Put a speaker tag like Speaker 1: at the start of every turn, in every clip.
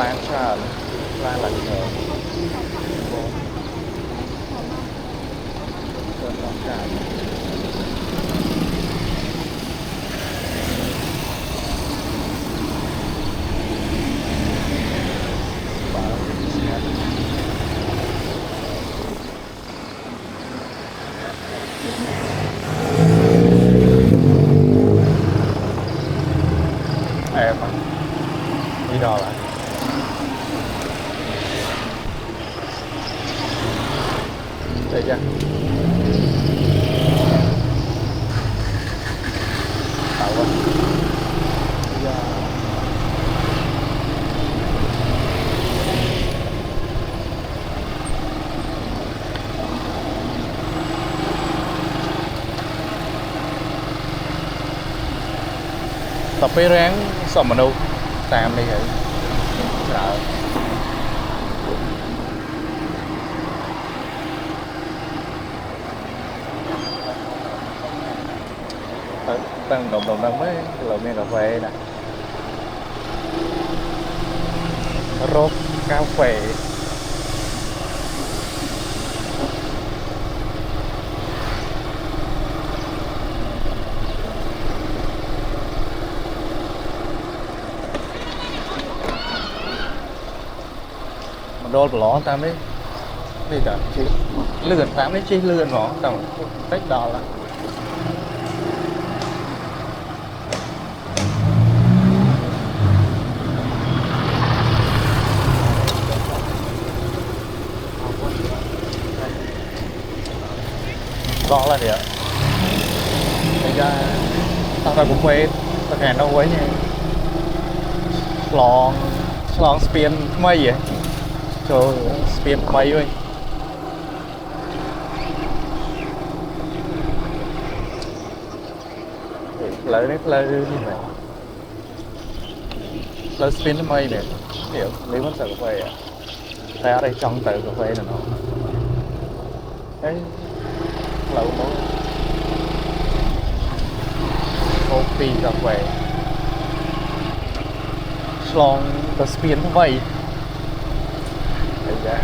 Speaker 1: lan tràn lan là nhiều cơn lan tràn và em đi đò lại đây chưa tàu quá tập với ráng xong mà đâu tạm đi vậy sợ tăng đồng đồng đồng mới lầu men cà phê nè rốt cà phê đôi lỏ tam đấy đi cả chị lươn tám đấy chi lươn nó tầm cách đò là rõ là gì ạ bây giờ tao ra cũng quên tao hẹn đâu với nha lon lon spin mây vậy cho spin mây ơi lấy đấy lấy như vậy lấy spin mây này hiểu lấy mất sợ cà phê à ra ở đây trong tự cà phê này nó đấy lẩu món coffee cà phê slong the spin mây đấy ra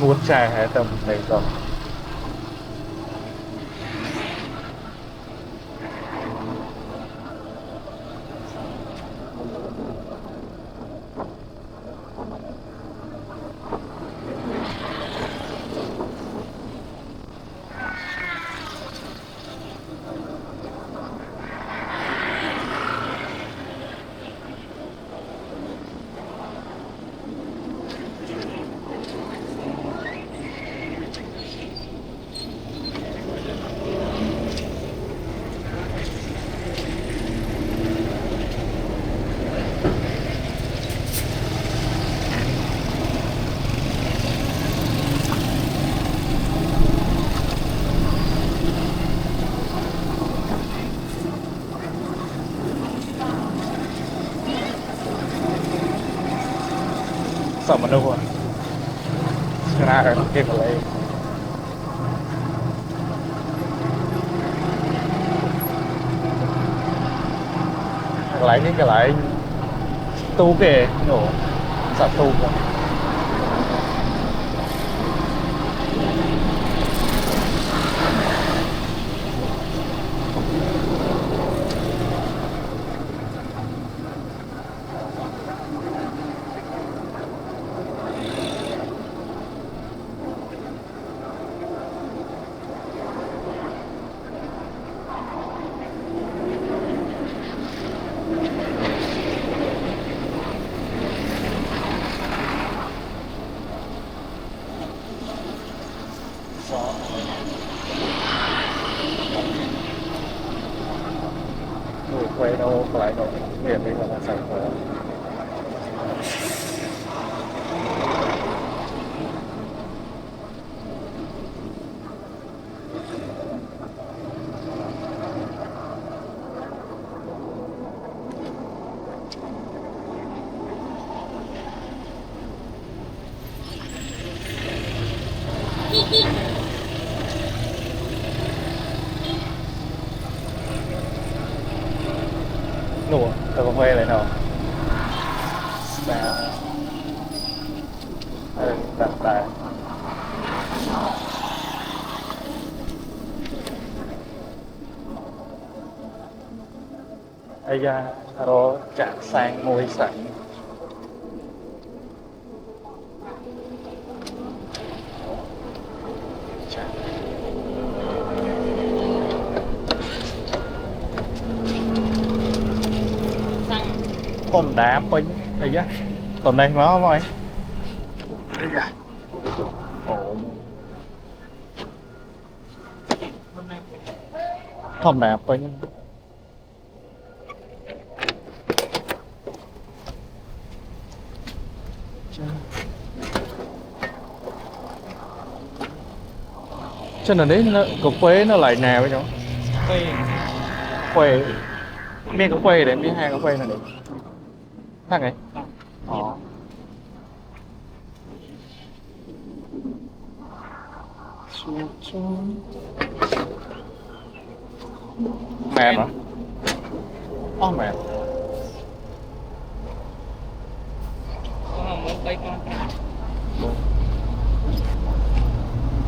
Speaker 1: smooth trà hay tầm này rồi sợ mà đâu rồi ra rồi kia còn lấy cái lại tu kìa nổ sợ tu rồi lại rồi miền đi là sạch rồi nụ tao có quay lại nào đã đặt tại ai da rồi chạm sang môi sẵn còn đá bánh đây chứ tuần này nó không anh không đá bánh cho nên đấy nó cục quế nó lại nào với nhau quế miếng cục quế để miếng hai cục quế này được thằng ấy mẹ hả? Mẹ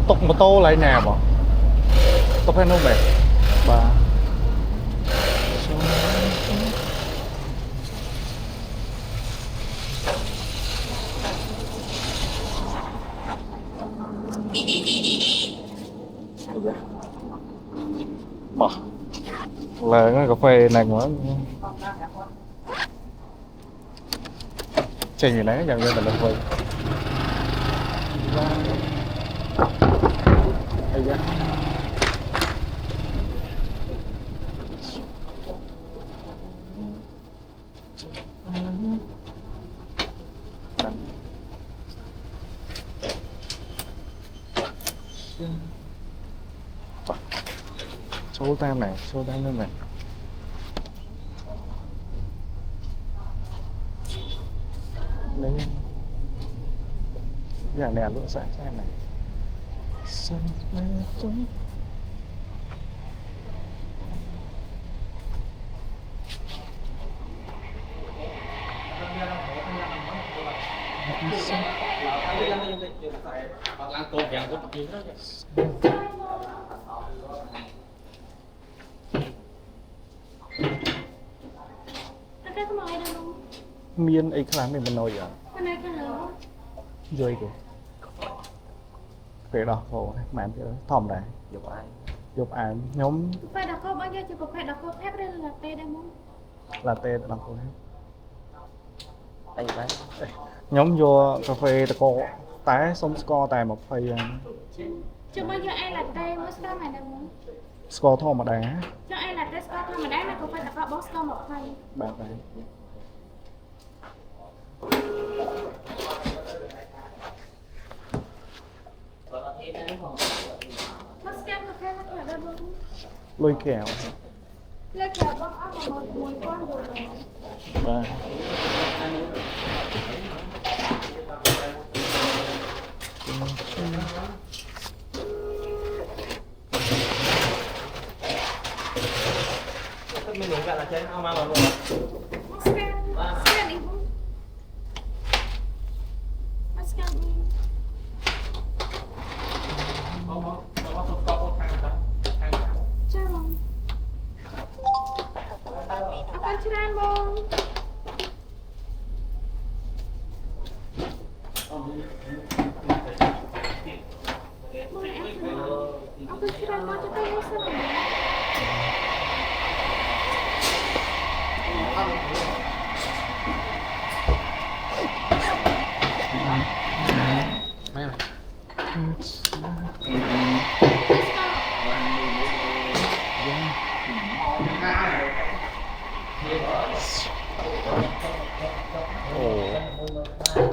Speaker 1: tục một tô lại nè mà tục hay không mẹ bà là cái cà phê này nữa chơi gì đấy dần dần mình lên quay số tam này số tam nữa này lấy dạng đèn lửa sáng xem này sân trống miên ấy khá mình mình nói vậy rồi kìa cái đó khổ mà em kêu thòm này dục ai nhóm
Speaker 2: phải đọc câu bao nhiêu chỉ có phải đọc câu phép đây là tê đây không
Speaker 1: là tê đọc câu hết nhóm vô cà phê ta có tái xong score tài một phây
Speaker 2: chứ bao giờ ai là tê mới score này đâu muốn
Speaker 1: score thô mà đá
Speaker 2: cho ai là tê score thôi mà đá là có phải đọc câu score một phây
Speaker 1: bạn này lôi kẹo
Speaker 2: lôi kẹo bóc ốc và một mùi con rồi
Speaker 3: mình ngủ cả là chơi không ăn luôn
Speaker 2: Yeah.
Speaker 1: Ồ.